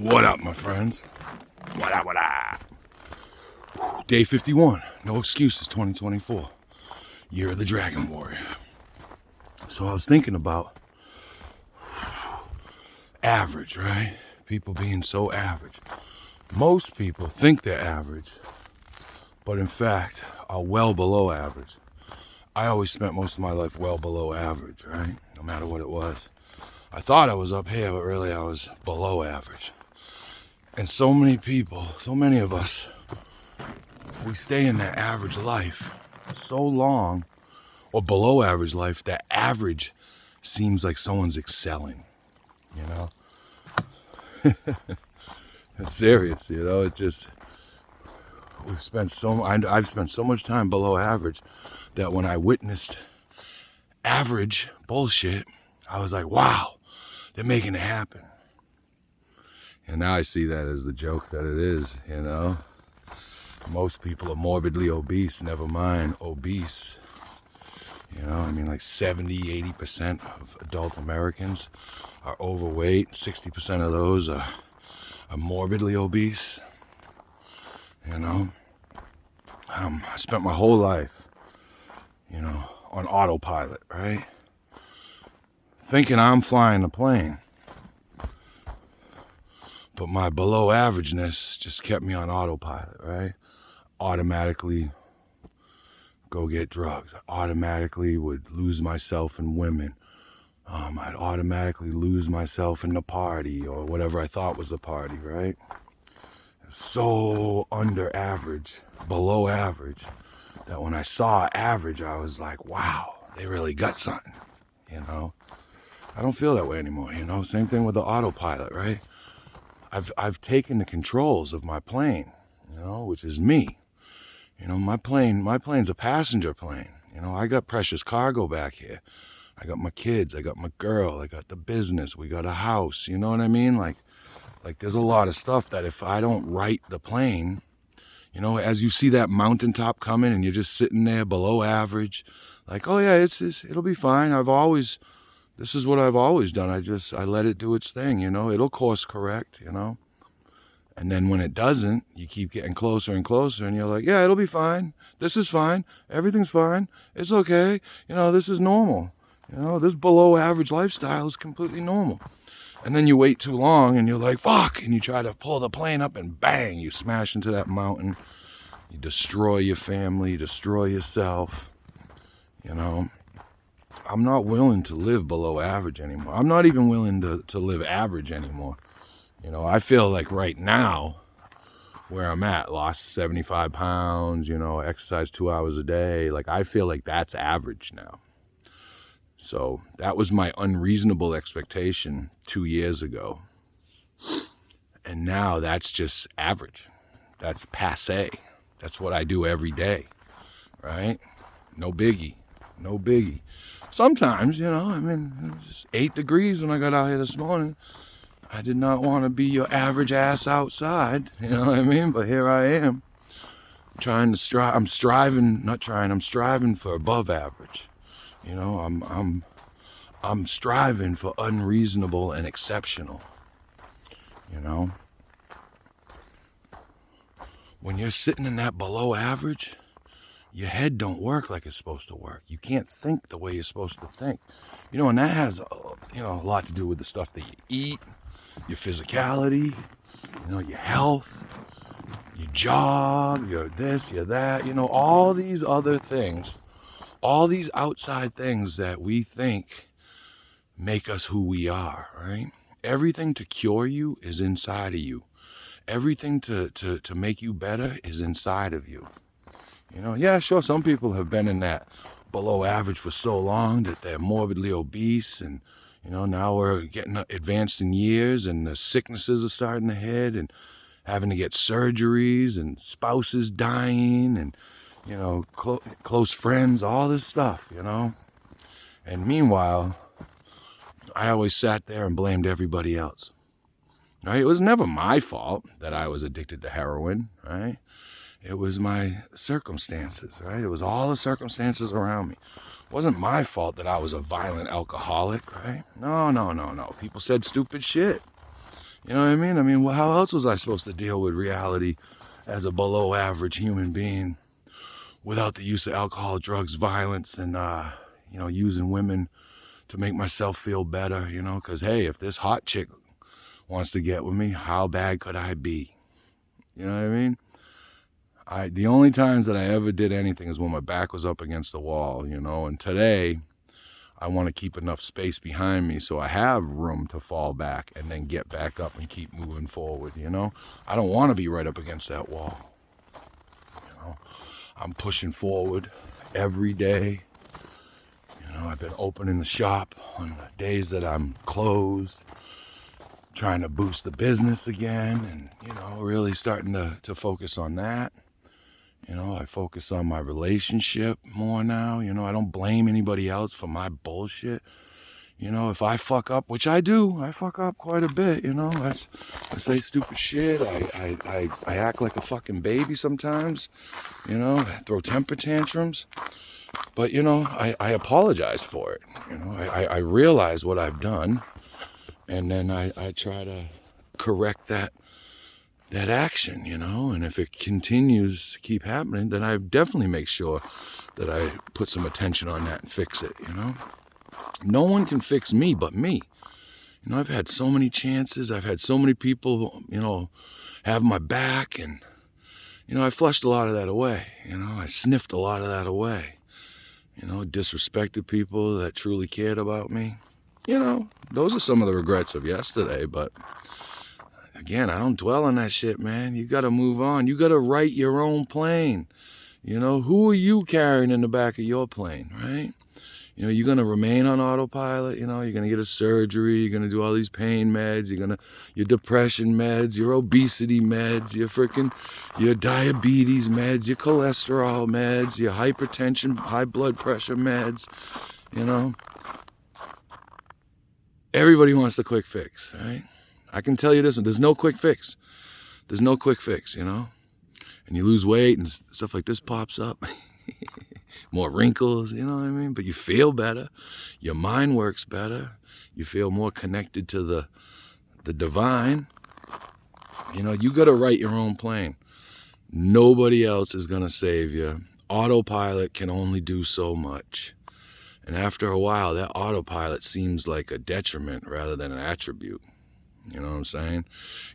What up, my friends? What up, what up? Day 51. No excuses 2024. Year of the Dragon Warrior. So I was thinking about average, right? People being so average. Most people think they're average, but in fact are well below average. I always spent most of my life well below average, right? No matter what it was. I thought I was up here, but really I was below average. And so many people, so many of us, we stay in that average life so long, or below average life, that average seems like someone's excelling, you know? It's serious, you know? It just, I've spent so much time below average that when I witnessed average bullshit, I was like, wow, they're making it happen. And now I see that as the joke that it is, you know? Most people are morbidly obese, never mind obese. You know, I mean, like 70, 80% of adult Americans are overweight. 60% of those are morbidly obese. You know, I spent my whole life, you know, on autopilot, right? Thinking I'm flying the plane. But my below averageness just kept me on autopilot, right? Automatically go get drugs. I automatically would lose myself in women. I'd automatically lose myself in the party or whatever I thought was the party, right? So under average, below average, that when I saw average, I was like, wow, they really got something, you know? I don't feel that way anymore, you know? Same thing with the autopilot, right? I've taken the controls of my plane, you know, which is me. You know, my plane's a passenger plane. You know, I got precious cargo back here. I got my kids, I got my girl, I got the business, we got a house, you know what I mean? Like there's a lot of stuff that if I don't right the plane, you know, as you see that mountaintop coming and you're just sitting there below average, like, oh yeah, it'll be fine. This is what I've always done. I let it do its thing, you know, it'll course correct, you know. And then when it doesn't, you keep getting closer and closer and you're like, yeah, it'll be fine. This is fine. Everything's fine. It's okay. You know, this is normal. You know, this below average lifestyle is completely normal. And then you wait too long and you're like, fuck. And you try to pull the plane up and bang, you smash into that mountain. You destroy your family, you destroy yourself. You know, I'm not willing to live below average anymore. I'm not even willing to live average anymore. You know, I feel like right now, where I'm at, lost 75 pounds, you know, exercise 2 hours a day. Like, I feel like that's average now. So that was my unreasonable expectation 2 years ago. And now that's just average. That's passé. That's what I do every day, right? No biggie. No biggie. Sometimes, you know, I mean, it was just 8 degrees when I got out here this morning. I did not want to be your average ass outside, you know what I mean? But here I am, I'm striving for above average. You know, I'm striving for unreasonable and exceptional, you know? When you're sitting in that below average, your head don't work like it's supposed to work. You can't think the way you're supposed to think. You know, and that has, you know, a lot to do with the stuff that you eat, your physicality, you know, your health, your job, your this, your that, you know, all these other things, all these outside things that we think make us who we are, right? Everything to cure you is inside of you. Everything to make you better is inside of you. You know, yeah, sure, some people have been in that below average for so long that they're morbidly obese and, you know, now we're getting advanced in years and the sicknesses are starting to hit and having to get surgeries and spouses dying and, you know, close friends, all this stuff, you know. And meanwhile, I always sat there and blamed everybody else. Right? It was never my fault that I was addicted to heroin, right? It was my circumstances, right? It was all the circumstances around me. It wasn't my fault that I was a violent alcoholic, right? No. People said stupid shit. You know what I mean? I mean, how else was I supposed to deal with reality as a below average human being without the use of alcohol, drugs, violence, and, you know, using women to make myself feel better, you know? Because, hey, if this hot chick wants to get with me, how bad could I be? You know what I mean? The only times that I ever did anything is when my back was up against the wall, you know? And today, I want to keep enough space behind me so I have room to fall back and then get back up and keep moving forward, you know? I don't want to be right up against that wall. You know, I'm pushing forward every day. You know, I've been opening the shop on the days that I'm closed, trying to boost the business again, and, you know, really starting to focus on that. You know, I focus on my relationship more now. You know, I don't blame anybody else for my bullshit. You know, if I fuck up, which I do, I fuck up quite a bit, you know. I say stupid shit. I act like a fucking baby sometimes. You know, I throw temper tantrums. But, you know, I apologize for it. You know, I realize what I've done. And then I try to correct that action, you know, and if it continues to keep happening, then I definitely make sure that I put some attention on that and fix it, you know. No one can fix me but me. You know, I've had so many chances. I've had so many people, you know, have my back, and, you know, I flushed a lot of that away. You know, I sniffed a lot of that away. You know, disrespected people that truly cared about me. You know, those are some of the regrets of yesterday, but again, I don't dwell on that shit, man. You got to move on. You got to write your own plane. You know, who are you carrying in the back of your plane, right? You know, you're going to remain on autopilot. You know, you're going to get a surgery. You're going to do all these pain meds. Your depression meds, your obesity meds, your diabetes meds, your cholesterol meds, your hypertension, high blood pressure meds. You know, everybody wants the quick fix, right? I can tell you this one, there's no quick fix. There's no quick fix, you know? And you lose weight and stuff like this pops up. More wrinkles, you know what I mean? But you feel better. Your mind works better. You feel more connected to the divine. You know, you got to write your own plane. Nobody else is going to save you. Autopilot can only do so much. And after a while, that autopilot seems like a detriment rather than an attribute. You know what I'm saying?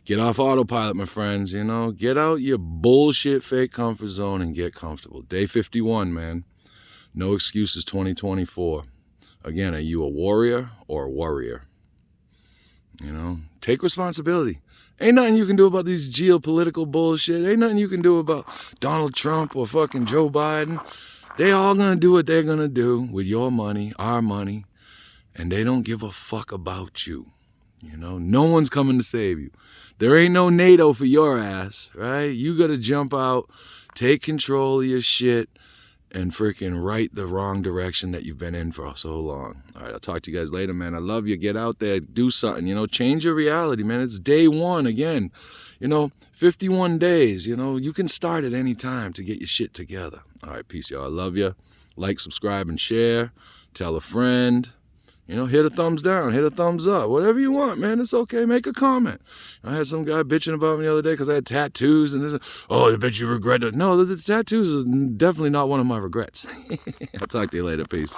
Get off autopilot, my friends, you know? Get out your bullshit fake comfort zone and get comfortable. Day 51, man. No excuses 2024. Again, are you a warrior or a worrier? You know? Take responsibility. Ain't nothing you can do about these geopolitical bullshit. Ain't nothing you can do about Donald Trump or fucking Joe Biden. They all gonna do what they're gonna do with your money, our money, and they don't give a fuck about you. You know, no one's coming to save you. There ain't no NATO for your ass, right? You got to jump out, take control of your shit, and freaking right the wrong direction that you've been in for so long. All right, I'll talk to you guys later, man. I love you. Get out there, do something, you know, change your reality, man. It's day one again, you know, 51 days, you know, you can start at any time to get your shit together. All right, peace, y'all. I love you. Like, subscribe, and share. Tell a friend. You know, hit a thumbs down, hit a thumbs up, whatever you want, man. It's okay. Make a comment. I had some guy bitching about me the other day because I had tattoos and this. Oh, I bet you regret it. No, the tattoos is definitely not one of my regrets. I'll talk to you later. Peace.